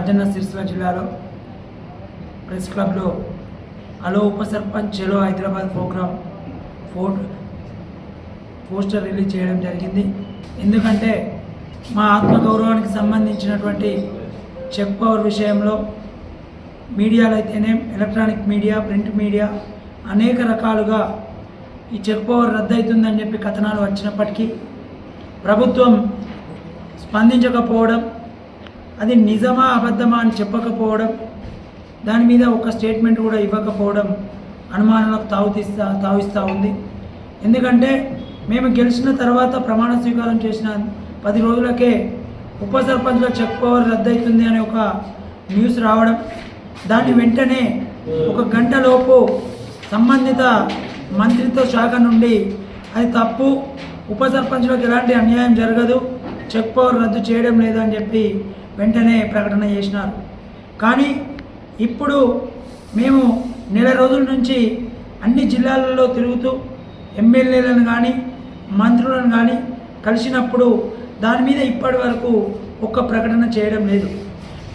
రాజన్న సిరిసిల్ల జిల్లాలో ప్రెస్ క్లబ్లో హలో ఉప సర్పంచ్ చలో హైదరాబాద్ ప్రోగ్రామ్ పోస్టర్ రిలీజ్ చేయడం జరిగింది. ఎందుకంటే మా ఆత్మగౌరవానికి సంబంధించినటువంటి చెక్ పవర్ విషయంలో మీడియాలో అయితేనే ఎలక్ట్రానిక్ మీడియా, ప్రింట్ మీడియా అనేక రకాలుగా ఈ చెక్ పవర్ రద్దవుతుందని చెప్పి కథనాలు వచ్చినప్పటికీ ప్రభుత్వం స్పందించకపోవడం, అది నిజమా అబద్ధమా అని చెప్పకపోవడం, దాని మీద ఒక స్టేట్మెంట్ కూడా ఇవ్వకపోవడం అనుమానాలకు తావిస్తూ ఉంది. ఎందుకంటే మేము గెలిచిన తర్వాత ప్రమాణ స్వీకారం చేసిన 10 రోజులకే ఉప సర్పంచ్ల చెక్ పవర్ రద్దవుతుంది అనే ఒక న్యూస్ రావడం, దాని వెంటనే 1 గంటలోపు సంబంధిత మంత్రిత్వ శాఖ నుండి అది తప్పు, ఉప సర్పంచ్లకు ఎలాంటి అన్యాయం జరగదు, చెక్ పవర్ రద్దు చేయడం లేదని చెప్పి వెంటనే ప్రకటన చేసినారు. కానీ ఇప్పుడు మేము నెల రోజుల నుంచి అన్ని జిల్లాలలో తిరుగుతూ ఎమ్మెల్యేలను కానీ మంత్రులను కానీ కలిసినప్పుడు దాని మీద ఇప్పటి వరకు ఒక్క ప్రకటన చేయడం లేదు.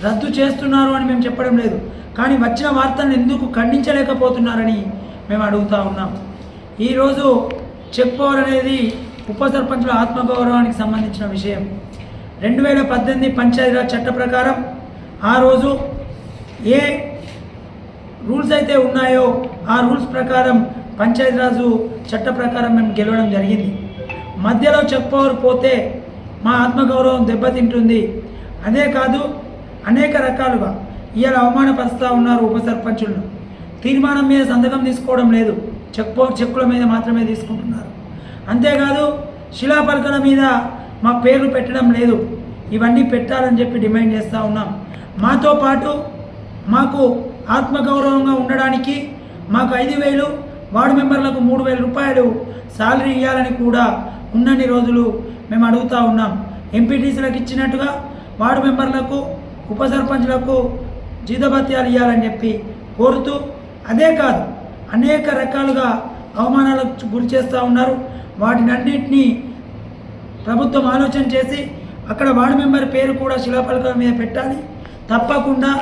రద్దు చేస్తున్నారు అని మేము చెప్పడం లేదు, కానీ వచ్చిన వార్తలను ఎందుకు ఖండించలేకపోతున్నారని మేము అడుగుతూ ఉన్నాం. ఈరోజు చెక్ పవర్ అనేది ఉప సర్పంచుల ఆత్మగౌరవానికి సంబంధించిన విషయం. 2018 పంచాయతీరాజ్ చట్ట ప్రకారం ఆ రోజు ఏ రూల్స్ అయితే ఉన్నాయో ఆ రూల్స్ ప్రకారం పంచాయతీరాజు చట్ట ప్రకారం మేము గెలవడం జరిగింది. మధ్యలో చెక్ పవర్ పోతే మా ఆత్మగౌరవం దెబ్బతింటుంది. అదే కాదు, అనేక రకాలుగా ఇవాళ అవమానపరుస్తూ ఉన్నారు ఉప సర్పంచులను. తీర్మానం మీద సంతకం తీసుకోవడం లేదు, చెక్కుల మీద మాత్రమే తీసుకుంటున్నారు. అంతేకాదు శిలాపలకల మీద మా పేర్లు పెట్టడం లేదు. ఇవన్నీ పెట్టాలని చెప్పి డిమాండ్ చేస్తూ ఉన్నాం. మాతో పాటు మాకు ఆత్మగౌరవంగా ఉండడానికి మాకు 5,000, వార్డు మెంబర్లకు 3,000 రూపాయలు శాలరీ ఇవ్వాలని కూడా ఉన్నన్ని రోజులు మేము అడుగుతూ ఉన్నాం. ఎంపీటీసీలకు ఇచ్చినట్టుగా వార్డు మెంబర్లకు, ఉప సర్పంచ్లకు జీతభత్యాలు ఇవ్వాలని చెప్పి కోరుతూ, అదే కాదు అనేక రకాలుగా అవమానాలకు గురి చేస్తూ ఉన్నారు. వాటినన్నింటినీ ప్రభుత్వం ఆలోచన చేసి అక్కడ వార్డు మెంబర్ పేరు కూడా శిలాఫలకం మీద పెట్టాలి. తప్పకుండా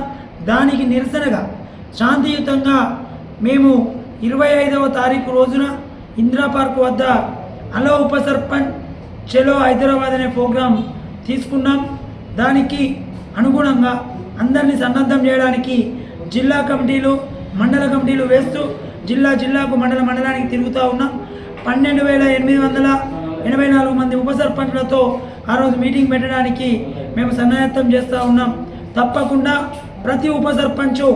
దానికి నిరసనగా శాంతియుతంగా మేము 25వ తారీఖు రోజున ఇందిరా పార్క్ వద్ద హలో ఉప సర్పంచ్ చలో హైదరాబాద్ అనే ప్రోగ్రాం తీసుకున్నాం. దానికి అనుగుణంగా అందరినీ సన్నద్ధం చేయడానికి జిల్లా కమిటీలు, మండల కమిటీలు వేస్తూ జిల్లాకు మండలానికి తిరుగుతూ ఉన్నాం. 12,884 మంది ఉప సర్పంచ్లతో ఆ రోజు మీటింగ్ పెట్టడానికి మేము సన్నాయత్తం చేస్తూ ఉన్నాం. తప్పకుండా ప్రతి ఉప సర్పంచు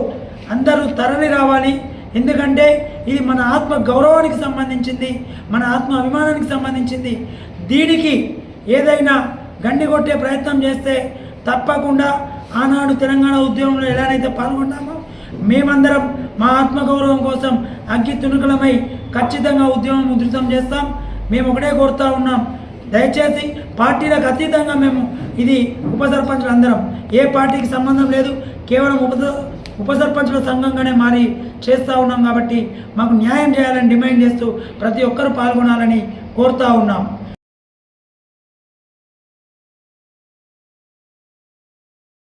అందరూ తరలి రావాలి. ఎందుకంటే ఇది మన ఆత్మ గౌరవానికి సంబంధించింది, మన ఆత్మ అభిమానానికి సంబంధించింది. దీనికి ఏదైనా గండి కొట్టే ప్రయత్నం చేస్తే తప్పకుండా ఆనాడు తెలంగాణ ఉద్యమంలో ఎలానైతే పాల్గొన్నామో మేమందరం మా ఆత్మగౌరవం కోసం అగ్గి తుణుకులమై ఖచ్చితంగా ఉద్యమం ఉధృతం చేస్తాం. మేము ఒకటే కోరుతూ ఉన్నాం, దయచేసి పార్టీలకు అతీతంగా మేము ఇది ఉప సర్పంచులు అందరం, ఏ పార్టీకి సంబంధం లేదు, కేవలం ఉప సర్పంచుల సంఘంగానే మారి చేస్తూ ఉన్నాం. కాబట్టి మాకు న్యాయం చేయాలని డిమాండ్ చేస్తూ ప్రతి ఒక్కరూ పాల్గొనాలని కోరుతూ ఉన్నాం.